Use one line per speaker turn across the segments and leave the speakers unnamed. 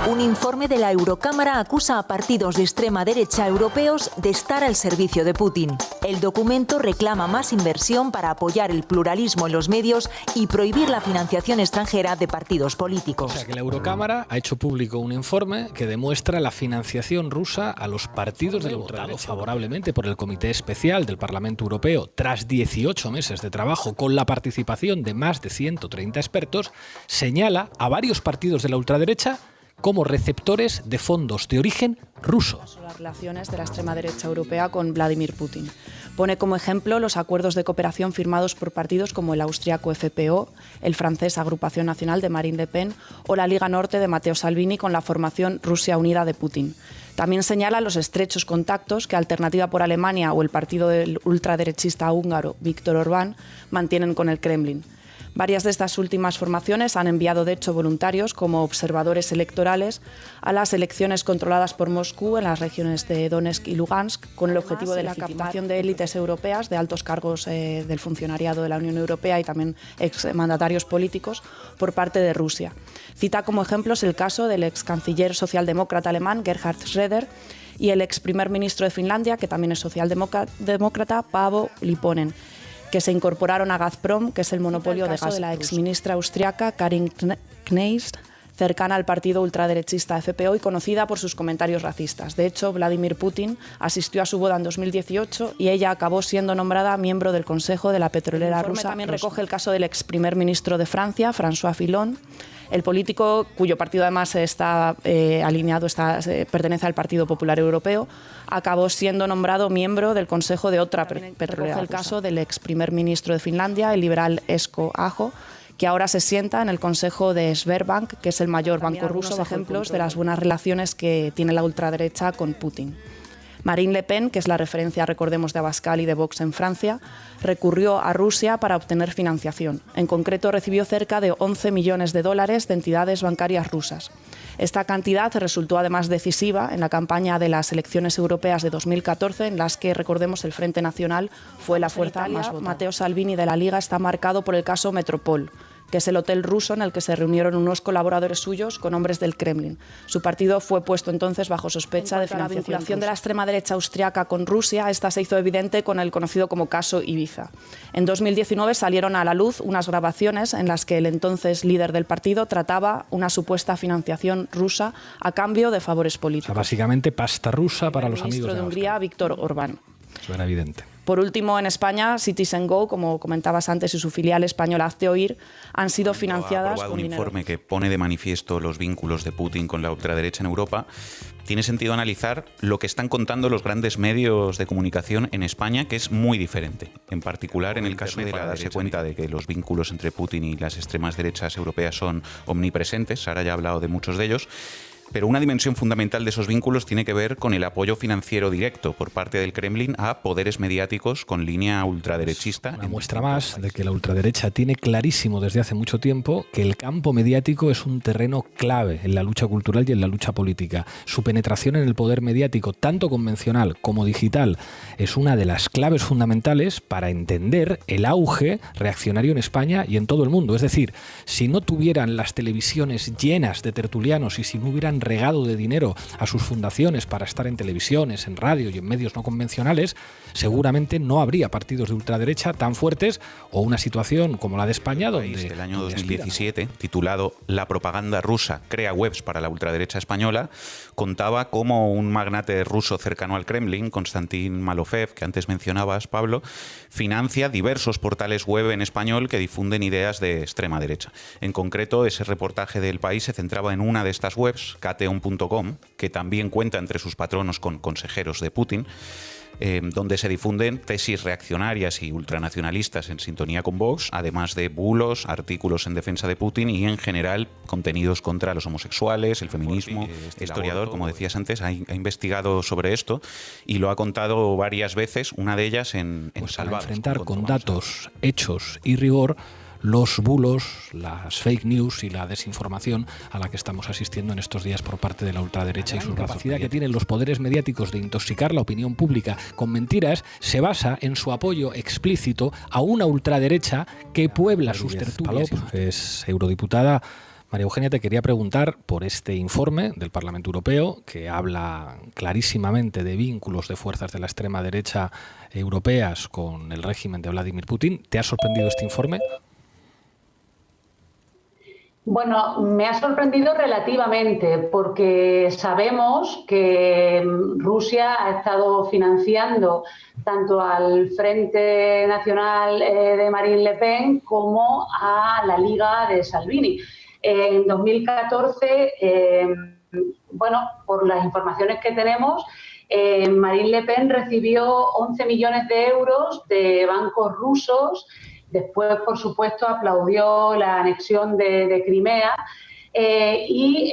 Un informe de la Eurocámara acusa a partidos de extrema derecha europeos de estar al servicio de Putin. El documento reclama más inversión para apoyar el pluralismo en los medios y prohibir la financiación extranjera de partidos políticos.
O sea que la Eurocámara ha hecho público un informe que demuestra la financiación rusa a los partidos de la ultraderecha, favorablemente por el Comité Especial del Parlamento Europeo, tras 18 meses de trabajo con la participación de más de 130 expertos, señala a varios partidos de la ultraderecha como receptores de fondos de origen ruso.
Las relaciones de la extrema derecha europea con Vladimir Putin. Pone como ejemplo los acuerdos de cooperación firmados por partidos como el austriaco FPO, el francés Agrupación Nacional de Marine Le Pen o la Liga Norte de Matteo Salvini con la formación Rusia Unida de Putin. También señala los estrechos contactos que Alternativa por Alemania o el partido del ultraderechista húngaro Viktor Orbán mantienen con el Kremlin. Varias de estas últimas formaciones han enviado, de hecho, voluntarios como observadores electorales a las elecciones controladas por Moscú en las regiones de Donetsk y Lugansk, con el objetivo de la captación de élites europeas, de altos cargos del funcionariado de la Unión Europea y también exmandatarios políticos por parte de Rusia. Cita como ejemplos el caso del ex canciller socialdemócrata alemán Gerhard Schröder y el ex primer ministro de Finlandia, que también es socialdemócrata, Paavo Lipponen, que se incorporaron a Gazprom, que es el monopolio de gas de la exministra austriaca Karin Kneist, cercana al partido ultraderechista FPO y conocida por sus comentarios racistas. De hecho, Vladimir Putin asistió a su boda en 2018 y ella acabó siendo nombrada miembro del Consejo de la Petrolera rusa. También recoge el caso del ex primer ministro de Francia, François Fillon. El político, cuyo partido además está pertenece al Partido Popular Europeo, acabó siendo nombrado miembro del Consejo de otra petrolera. El caso del ex primer ministro de Finlandia, el liberal Esko Aho, que ahora se sienta en el Consejo de Sberbank, que es el mayor banco ruso. Ejemplos de las buenas relaciones que tiene la ultraderecha con Putin. Marine Le Pen, que es la referencia, recordemos, de Abascal y de Vox en Francia, recurrió a Rusia para obtener financiación. En concreto, recibió cerca de 11 millones de dólares de entidades bancarias rusas. Esta cantidad resultó además decisiva en la campaña de las elecciones europeas de 2014, en las que, recordemos, el Frente Nacional fue la fuerza más votada. Matteo Salvini de la Liga está marcado por el caso Metropol, que es el hotel ruso en el que se reunieron unos colaboradores suyos con hombres del Kremlin. Su partido fue puesto entonces bajo sospecha de financiación. La vinculación de la extrema derecha austriaca con Rusia, esta se hizo evidente con el conocido como caso Ibiza. En 2019 salieron a la luz unas grabaciones en las que el entonces líder del partido trataba una supuesta financiación rusa a cambio de favores políticos.
O sea, básicamente pasta rusa para los amigos
de Hungría, Viktor Orbán.
Eso era evidente.
Por último, en España, Citizen Go, como comentabas antes, y su filial española Hazte Oír, han sido financiadas con dinero.
Un informe que pone de manifiesto los vínculos de Putin con la ultraderecha en Europa. Tiene sentido analizar lo que están contando los grandes medios de comunicación en España, que es muy diferente. En particular, en el caso de darse cuenta de que los vínculos entre Putin y las extremas derechas europeas son omnipresentes. Sara ya ha hablado de muchos de ellos. Pero una dimensión fundamental de esos vínculos tiene que ver con el apoyo financiero directo por parte del Kremlin a poderes mediáticos con línea ultraderechista.
Una muestra más de que la ultraderecha tiene clarísimo desde hace mucho tiempo que el campo mediático es un terreno clave en la lucha cultural y en la lucha política. Su penetración en el poder mediático, tanto convencional como digital, es una de las claves fundamentales para entender el auge reaccionario en España y en todo el mundo. Es decir, si no tuvieran las televisiones llenas de tertulianos y si no hubieran regado de dinero a sus fundaciones para estar en televisiones, en radio y en medios no convencionales, seguramente no habría partidos de ultraderecha tan fuertes o una situación como la de España donde...
El año 2017, titulado La propaganda rusa crea webs para la ultraderecha española, contaba cómo un magnate ruso cercano al Kremlin, Konstantin Malofev, que antes mencionabas, Pablo, financia diversos portales web en español que difunden ideas de extrema derecha. En concreto, ese reportaje del País se centraba en una de estas webs, kateon.com, que también cuenta entre sus patronos con consejeros de Putin, donde se difunden tesis reaccionarias y ultranacionalistas en sintonía con Vox, además de bulos, artículos en defensa de Putin y, en general, contenidos contra los homosexuales, el feminismo. Este historiador, como decías antes, ha investigado sobre esto y lo ha contado varias veces, una de ellas en Salvados.
Para enfrentar con datos, hechos y rigor los bulos, las fake news y la desinformación a la que estamos asistiendo en estos días por parte de la ultraderecha y su capacidad que tienen los poderes mediáticos de intoxicar la opinión pública con mentiras se basa en su apoyo explícito a una ultraderecha que puebla sus tertulias. Es eurodiputada María Eugenia, te quería preguntar por este informe del Parlamento Europeo que habla clarísimamente de vínculos de fuerzas de la extrema derecha europeas con el régimen de Vladimir Putin. ¿Te ha sorprendido este informe?
Bueno, me ha sorprendido relativamente porque sabemos que Rusia ha estado financiando tanto al Frente Nacional de Marine Le Pen como a la Liga de Salvini. En 2014, bueno, por las informaciones que tenemos, Marine Le Pen recibió 11 millones de euros de bancos rusos. Después, por supuesto, aplaudió la anexión de Crimea y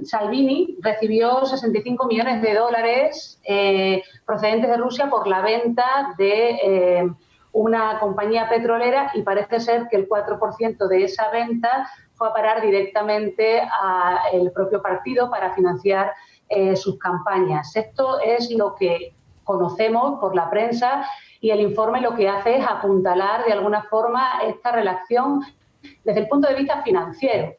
Salvini recibió 65 millones de dólares procedentes de Rusia por la venta de una compañía petrolera, y parece ser que el 4% de esa venta fue a parar directamente al propio partido para financiar sus campañas. Esto es lo que conocemos por la prensa, y el informe lo que hace es apuntalar de alguna forma esta relación desde el punto de vista financiero.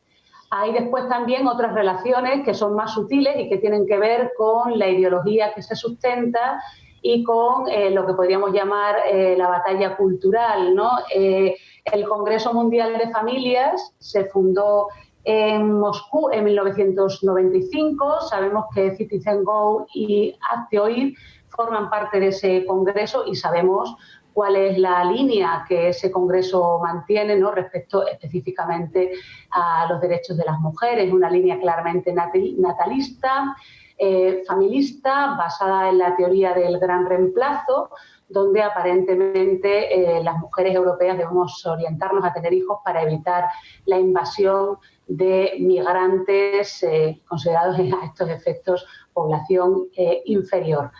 Hay después también otras relaciones que son más sutiles y que tienen que ver con la ideología que se sustenta y con lo que podríamos llamar la batalla cultural, ¿no? El Congreso Mundial de Familias se fundó en Moscú en 1995. Sabemos que Citizen Go y Hazte Oír forman parte de ese congreso y sabemos cuál es la línea que ese congreso mantiene, ¿no?, respecto específicamente a los derechos de las mujeres. Una línea claramente natalista, familista, basada en la teoría del gran reemplazo, donde aparentemente las mujeres europeas debemos orientarnos a tener hijos para evitar la invasión de migrantes considerados a estos efectos población inferior.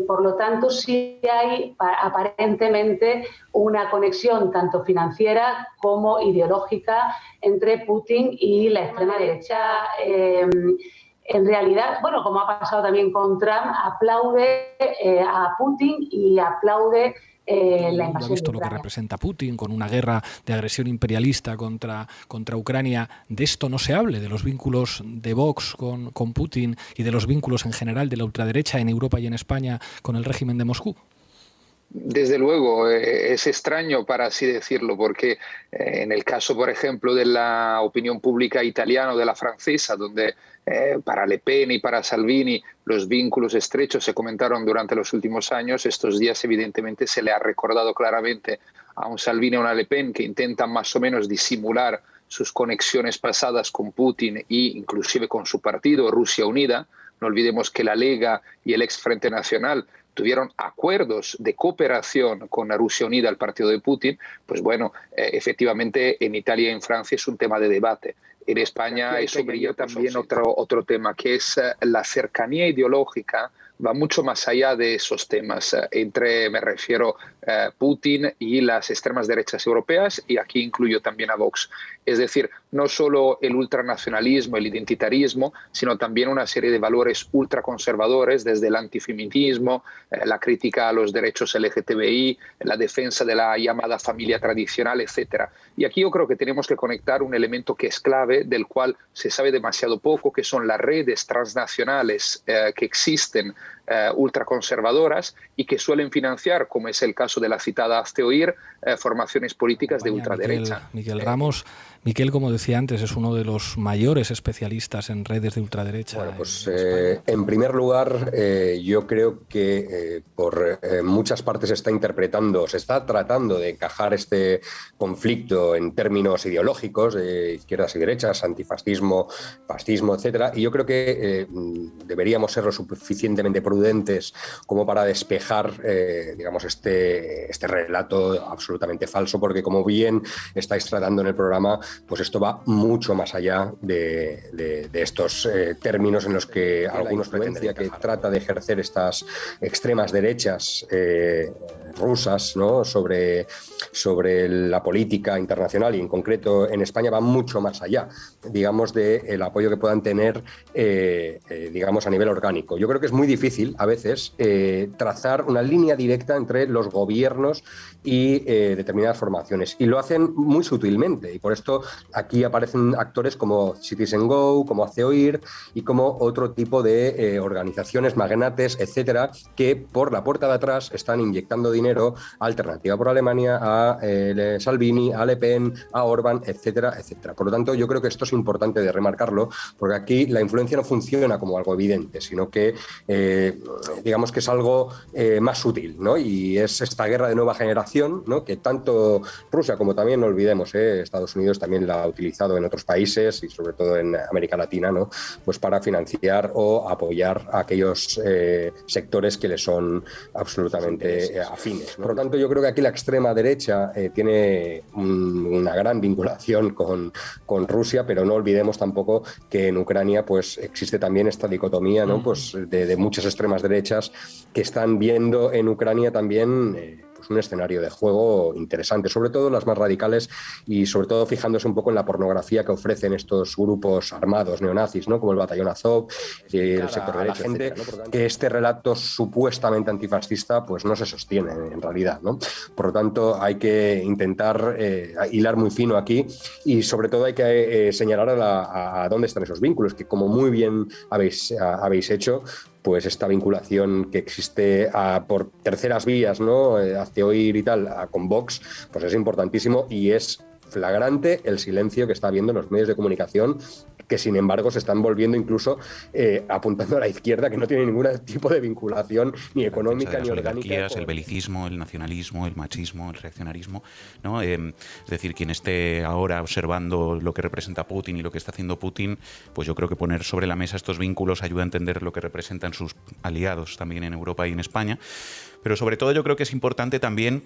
Por lo tanto, sí hay aparentemente una conexión tanto financiera como ideológica entre Putin y la extrema derecha. En realidad, bueno, como ha pasado también con Trump, aplaude a Putin y aplaude la invasión.
¿Ha visto lo que representa Putin con una guerra de agresión imperialista contra Ucrania? De esto no se hable, de los vínculos de Vox con Putin y de los vínculos en general de la ultraderecha en Europa y en España con el régimen de Moscú.
Desde luego, es extraño, para así decirlo, porque en el caso, por ejemplo, de la opinión pública italiana o de la francesa, donde para Le Pen y para Salvini los vínculos estrechos se comentaron durante los últimos años, estos días evidentemente se le ha recordado claramente a un Salvini y a una Le Pen que intentan más o menos disimular sus conexiones pasadas con Putin e inclusive con su partido, Rusia Unida. No olvidemos que la Lega y el ex Frente Nacional tuvieron acuerdos de cooperación con la Rusia Unida, el partido de Putin. Pues bueno, efectivamente en Italia y en Francia es un tema de debate. En España eso brilla también otro tema, que es la cercanía ideológica. Va mucho más allá de esos temas, me refiero Putin y las extremas derechas europeas, y aquí incluyo también a Vox. Es decir, no solo el ultranacionalismo, el identitarismo, sino también una serie de valores ultraconservadores, desde el antifeminismo, la crítica a los derechos LGTBI, la defensa de la llamada familia tradicional, etc. Y aquí yo creo que tenemos que conectar un elemento que es clave, del cual se sabe demasiado poco, que son las redes transnacionales que existen, ultraconservadoras, y que suelen financiar, como es el caso de la citada Hazte Oír, formaciones políticas de ultraderecha.
Miguel Ramos. Miquel, como decía antes, es uno de los mayores especialistas en redes de ultraderecha.
Bueno, pues en primer lugar, yo creo que por muchas partes se está tratando de encajar este conflicto en términos ideológicos, de izquierdas y derechas, antifascismo, fascismo, etcétera. Y yo creo que deberíamos ser lo suficientemente prudentes como para despejar, digamos, este relato absolutamente falso, porque como bien estáis tratando en el programa, pues esto va mucho más allá de estos términos en los que algunos pretenden que trata de ejercer estas extremas derechas rusas, ¿no?, sobre la política internacional y en concreto en España van mucho más allá, digamos, del apoyo que puedan tener, digamos, a nivel orgánico. Yo creo que es muy difícil a veces trazar una línea directa entre los gobiernos y determinadas formaciones, y lo hacen muy sutilmente, y por esto aquí aparecen actores como Citizen Go, como Hace Oír y como otro tipo de organizaciones, magnates, etcétera, que por la puerta de atrás están inyectando dinero a Alternativa por Alemania, a Salvini, a Le Pen, a Orbán, etcétera, etcétera. Por lo tanto, yo creo que esto es importante de remarcarlo, porque aquí la influencia no funciona como algo evidente, sino que digamos que es algo más sutil, ¿no? Y es esta guerra de nueva generación, ¿no?, que tanto Rusia como también, no olvidemos, Estados Unidos también la ha utilizado en otros países y sobre todo en América Latina, ¿no?, pues para financiar o apoyar a aquellos sectores que le son absolutamente afines, ¿no? Por lo tanto, yo creo que aquí la extrema derecha tiene una gran vinculación con Rusia, pero no olvidemos tampoco que en Ucrania pues existe también esta dicotomía, ¿no?, pues de muchas extremas derechas que están viendo en Ucrania también pues un escenario de juego interesante, sobre todo las más radicales y sobre todo fijándose un poco en la pornografía que ofrecen estos grupos armados neonazis, ¿no?, como el Batallón Azov y el sector de la gente, ¿no?, que este relato supuestamente antifascista pues no se sostiene en realidad, ¿no? Por lo tanto, hay que intentar hilar muy fino aquí y sobre todo hay que señalar a dónde están esos vínculos, que como muy bien habéis hecho, pues esta vinculación que existe por terceras vías, ¿no?, Hace Oír y tal, con Vox, pues es importantísimo y es flagrante el silencio que está habiendo en los medios de comunicación, que sin embargo se están volviendo incluso apuntando a la izquierda, que no tiene ningún tipo de vinculación ni económica ni orgánica.
El belicismo, el nacionalismo, el machismo, el reaccionarismo, ¿no? Es decir, quien esté ahora observando lo que representa Putin y lo que está haciendo Putin, pues yo creo que poner sobre la mesa estos vínculos ayuda a entender lo que representan sus aliados también en Europa y en España. Pero sobre todo yo creo que es importante también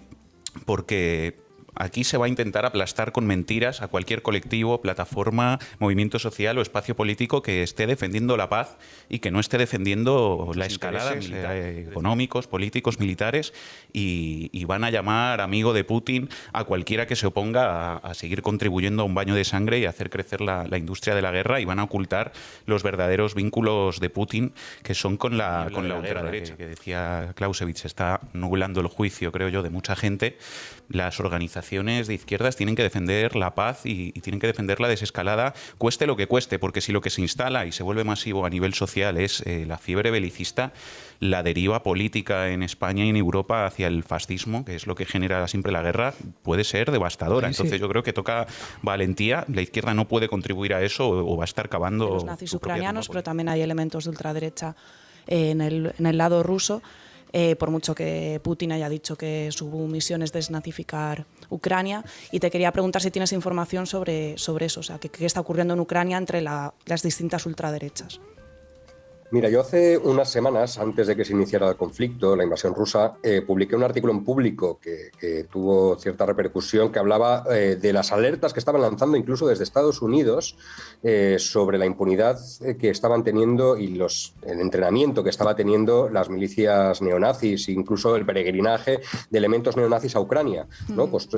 porque aquí se va a intentar aplastar con mentiras a cualquier colectivo, plataforma, movimiento social o espacio político que esté defendiendo la paz y que no esté defendiendo la escalada económicos, políticos, militares y van a llamar amigo de Putin a cualquiera que se oponga a seguir contribuyendo a un baño de sangre y a hacer crecer la industria de la guerra, y van a ocultar los verdaderos vínculos de Putin, que son con la ultraderecha, que decía Clausewitz, está nublando el juicio, creo yo, de mucha gente. Las organizaciones de izquierdas tienen que defender la paz y tienen que defender la desescalada, cueste lo que cueste, porque si lo que se instala y se vuelve masivo a nivel social es la fiebre belicista, la deriva política en España y en Europa hacia el fascismo, que es lo que genera siempre la guerra, puede ser devastadora. Sí, entonces yo creo que toca valentía. La izquierda no puede contribuir a eso o va a estar cavando
los nazis ucranianos, pero también hay elementos de ultraderecha en el lado ruso. Por mucho que Putin haya dicho que su misión es desnazificar Ucrania. Y te quería preguntar si tienes información sobre eso, o sea, qué está ocurriendo en Ucrania entre las distintas ultraderechas.
Mira, yo hace unas semanas, antes de que se iniciara el conflicto, la invasión rusa, publiqué un artículo en Público que tuvo cierta repercusión, que hablaba de las alertas que estaban lanzando incluso desde Estados Unidos sobre la impunidad que estaban teniendo y el entrenamiento que estaba teniendo las milicias neonazis, incluso el peregrinaje de elementos neonazis a Ucrania, ¿no? Pues,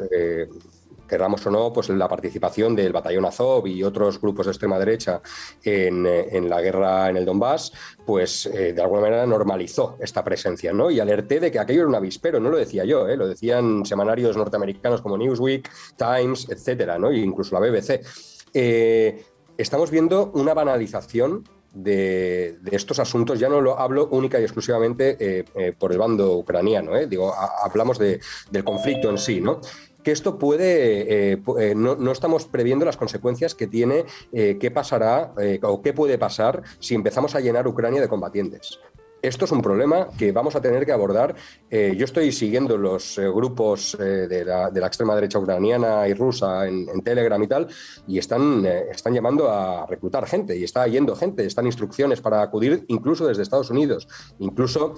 queramos o no, pues la participación del Batallón Azov y otros grupos de extrema derecha en la guerra en el Donbass, pues de alguna manera normalizó esta presencia, ¿no? Y alerté de que aquello era un avispero, no lo decía yo, lo decían semanarios norteamericanos como Newsweek, Times, etcétera, ¿no? E incluso la BBC. Estamos viendo una banalización de estos asuntos. Ya no lo hablo única y exclusivamente por el bando ucraniano, hablamos del conflicto en sí, ¿no? Que esto puede, no estamos previendo las consecuencias que tiene, qué pasará o qué puede pasar si empezamos a llenar Ucrania de combatientes. Esto es un problema que vamos a tener que abordar. Yo estoy siguiendo los grupos de la extrema derecha ucraniana y rusa en Telegram y tal, y están llamando a reclutar gente, y está yendo gente, están instrucciones para acudir incluso desde Estados Unidos, incluso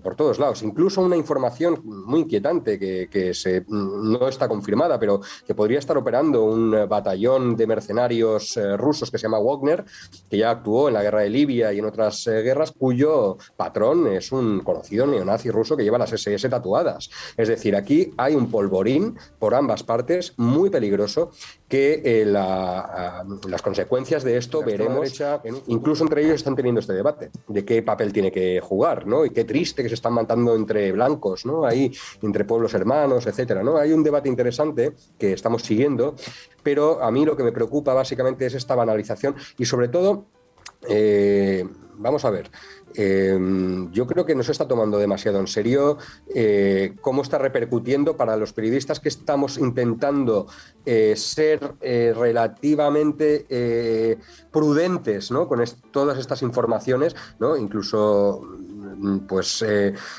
por todos lados. Incluso una información muy inquietante que no está confirmada, pero que podría estar operando un batallón de mercenarios rusos que se llama Wagner, que ya actuó en la guerra de Libia y en otras guerras, cuyo verdadero patrón es un conocido neonazi ruso que lleva las SS tatuadas. Es decir, aquí hay un polvorín por ambas partes muy peligroso que las consecuencias de esto veremos. Incluso entre ellos están teniendo este debate de qué papel tiene que jugar, ¿no? Y qué triste que se están matando entre blancos, ¿no? Ahí, entre pueblos hermanos, etcétera, ¿no? Hay un debate interesante que estamos siguiendo, pero a mí lo que me preocupa básicamente es esta banalización y sobre todo, vamos a ver, yo creo que no se está tomando demasiado en serio cómo está repercutiendo para los periodistas que estamos intentando ser relativamente prudentes, ¿no? Con todas estas informaciones, ¿no? Incluso pues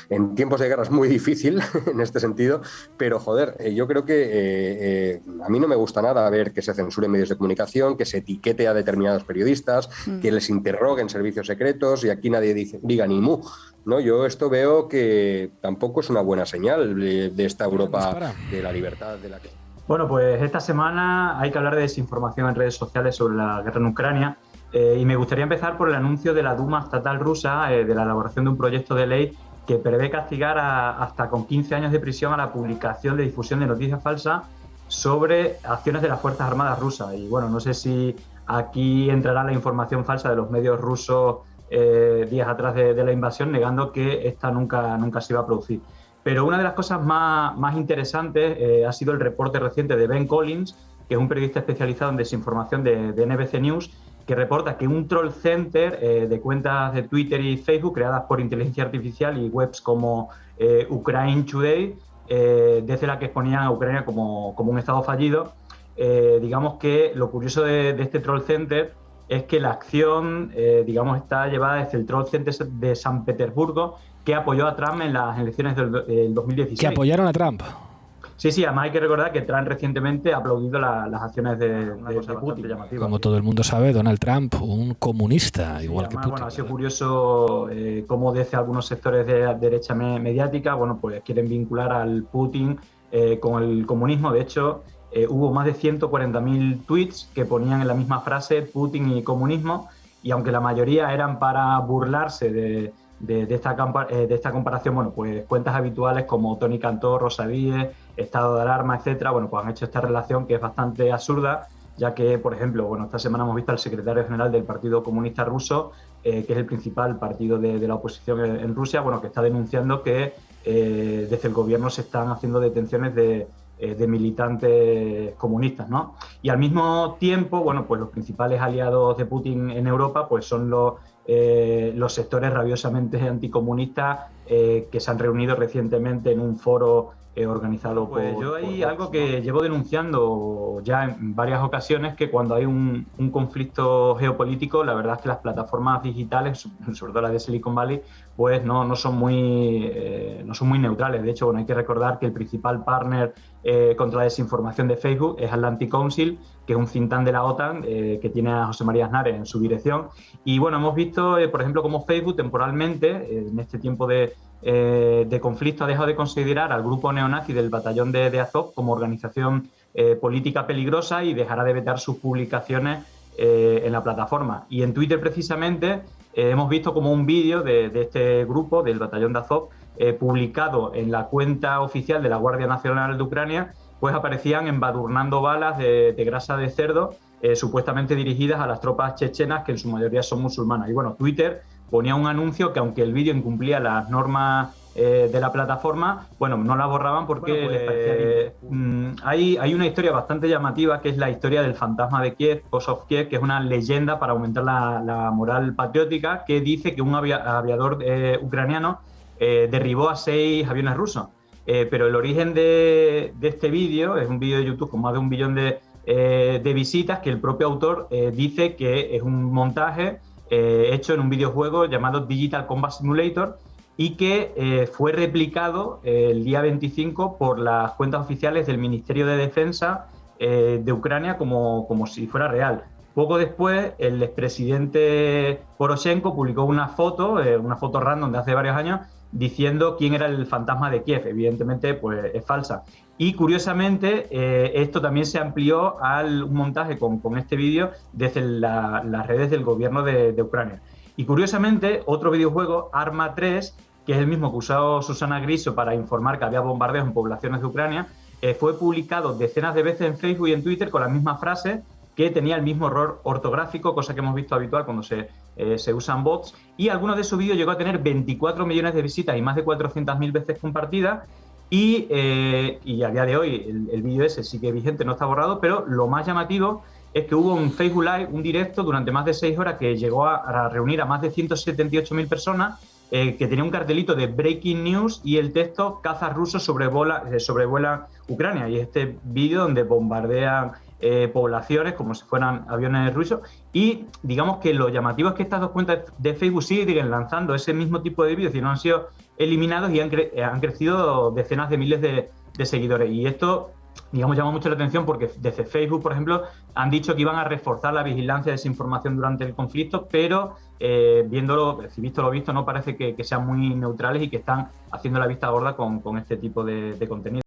en tiempos de guerra es muy difícil en este sentido, pero joder, yo creo que a mí no me gusta nada ver que se censuren medios de comunicación, que se etiquete a determinados periodistas, que les interroguen servicios secretos y aquí nadie diga ni mu, ¿no? Yo esto veo que tampoco es una buena señal de esta Europa de la libertad de la que...
Bueno, pues esta semana hay que hablar de desinformación en redes sociales sobre la guerra en Ucrania. Y me gustaría empezar por el anuncio de la Duma estatal rusa de la elaboración de un proyecto de ley que prevé castigar hasta con 15 años de prisión a la publicación de difusión de noticias falsas sobre acciones de las Fuerzas Armadas rusas. Y bueno, no sé si aquí entrará la información falsa de los medios rusos días atrás de la invasión, negando que esta nunca se iba a producir. Pero una de las cosas más interesantes ha sido el reporte reciente de Ben Collins, que es un periodista especializado en desinformación de NBC News, que reporta que un troll center de cuentas de Twitter y Facebook creadas por inteligencia artificial y webs como Ukraine Today, desde la que exponían a Ucrania como un estado fallido, digamos que lo curioso de este troll center es que la acción, digamos, está llevada desde el troll center de San Petersburgo, que apoyó a Trump en las elecciones del 2016.
¿Que apoyaron a Trump?
Sí, además hay que recordar que Trump recientemente ha aplaudido las acciones de Putin.
Como todo el mundo sabe, Donald Trump, un comunista, igual que Putin.
Bueno, ha sido curioso cómo desde algunos sectores de derecha mediática, bueno, pues quieren vincular al Putin con el comunismo. De hecho, hubo más de 140.000 tweets que ponían en la misma frase Putin y comunismo, y aunque la mayoría eran para burlarse de esta comparación, bueno, pues cuentas habituales como Tony Cantó, Rosa Díez, Estado de Alarma, etcétera, bueno, pues han hecho esta relación que es bastante absurda, ya que, por ejemplo, bueno, esta semana hemos visto al secretario general del Partido Comunista Ruso, que es el principal partido de la oposición en Rusia, bueno, que está denunciando que desde el gobierno se están haciendo detenciones de militantes comunistas, ¿no? Y al mismo tiempo, bueno, pues los principales aliados de Putin en Europa, pues son los sectores rabiosamente anticomunistas que se han reunido recientemente en un foro organizado por... Yo hay algo que llevo denunciando ya en varias ocasiones, que cuando hay un conflicto geopolítico, la verdad es que las plataformas digitales, sobre todo las de Silicon Valley, pues no son muy neutrales. De hecho, bueno, hay que recordar que el principal partner contra la desinformación de Facebook es Atlantic Council, que es un think tank de la OTAN que tiene a José María Aznar en su dirección. Y bueno, hemos visto, por ejemplo, cómo Facebook temporalmente, en este tiempo de conflicto, ha dejado de considerar al grupo neonazi del batallón de Azov como organización política peligrosa y dejará de vetar sus publicaciones en la plataforma. Y en Twitter, precisamente, hemos visto como un vídeo de este grupo, del batallón de Azov, publicado en la cuenta oficial de la Guardia Nacional de Ucrania, pues aparecían embadurnando balas de grasa de cerdo, supuestamente dirigidas a las tropas chechenas, que en su mayoría son musulmanas. Y bueno, Twitter ponía un anuncio que, aunque el vídeo incumplía las normas de la plataforma, bueno, no la borraban porque les parecía bien. Hay una historia bastante llamativa, que es la historia del fantasma de Kiev, Ghost of Kiev, que es una leyenda para aumentar la moral patriótica, que dice que un aviador ucraniano derribó a 6 aviones rusos. Pero el origen de este vídeo es un vídeo de YouTube con más de 1 billón de visitas, que el propio autor dice que es un montaje hecho en un videojuego llamado Digital Combat Simulator, y que fue replicado el día 25 por las cuentas oficiales del Ministerio de Defensa de Ucrania como si fuera real. Poco después, el expresidente Poroshenko publicó una foto random de hace varios años, diciendo quién era el fantasma de Kiev. Evidentemente, pues es falsa. Y curiosamente, esto también se amplió a un montaje con este vídeo desde las redes del gobierno de Ucrania. Y curiosamente, otro videojuego, Arma 3, que es el mismo que usó Susana Griso para informar que había bombardeos en poblaciones de Ucrania, fue publicado decenas de veces en Facebook y en Twitter con la misma frase, que tenía el mismo error ortográfico, cosa que hemos visto habitual cuando se usan bots, y alguno de esos vídeos llegó a tener 24 millones de visitas y más de 400.000 veces compartidas, y a día de hoy el vídeo ese sigue vigente, no está borrado, pero lo más llamativo es que hubo un Facebook Live, un directo durante más de 6 horas que llegó a reunir a más de 178.000 personas, que tenía un cartelito de Breaking News y el texto "Cazas rusos sobrevuelan Ucrania", y este vídeo donde bombardean poblaciones como si fueran aviones rusos. Y digamos que lo llamativo es que estas dos cuentas de Facebook siguen lanzando ese mismo tipo de vídeos y no han sido eliminados, y han crecido decenas de miles de seguidores. Y esto, digamos, llama mucho la atención porque desde Facebook, por ejemplo, han dicho que iban a reforzar la vigilancia de esa información durante el conflicto, pero visto lo visto, no parece que sean muy neutrales y que están haciendo la vista gorda con este tipo de contenido.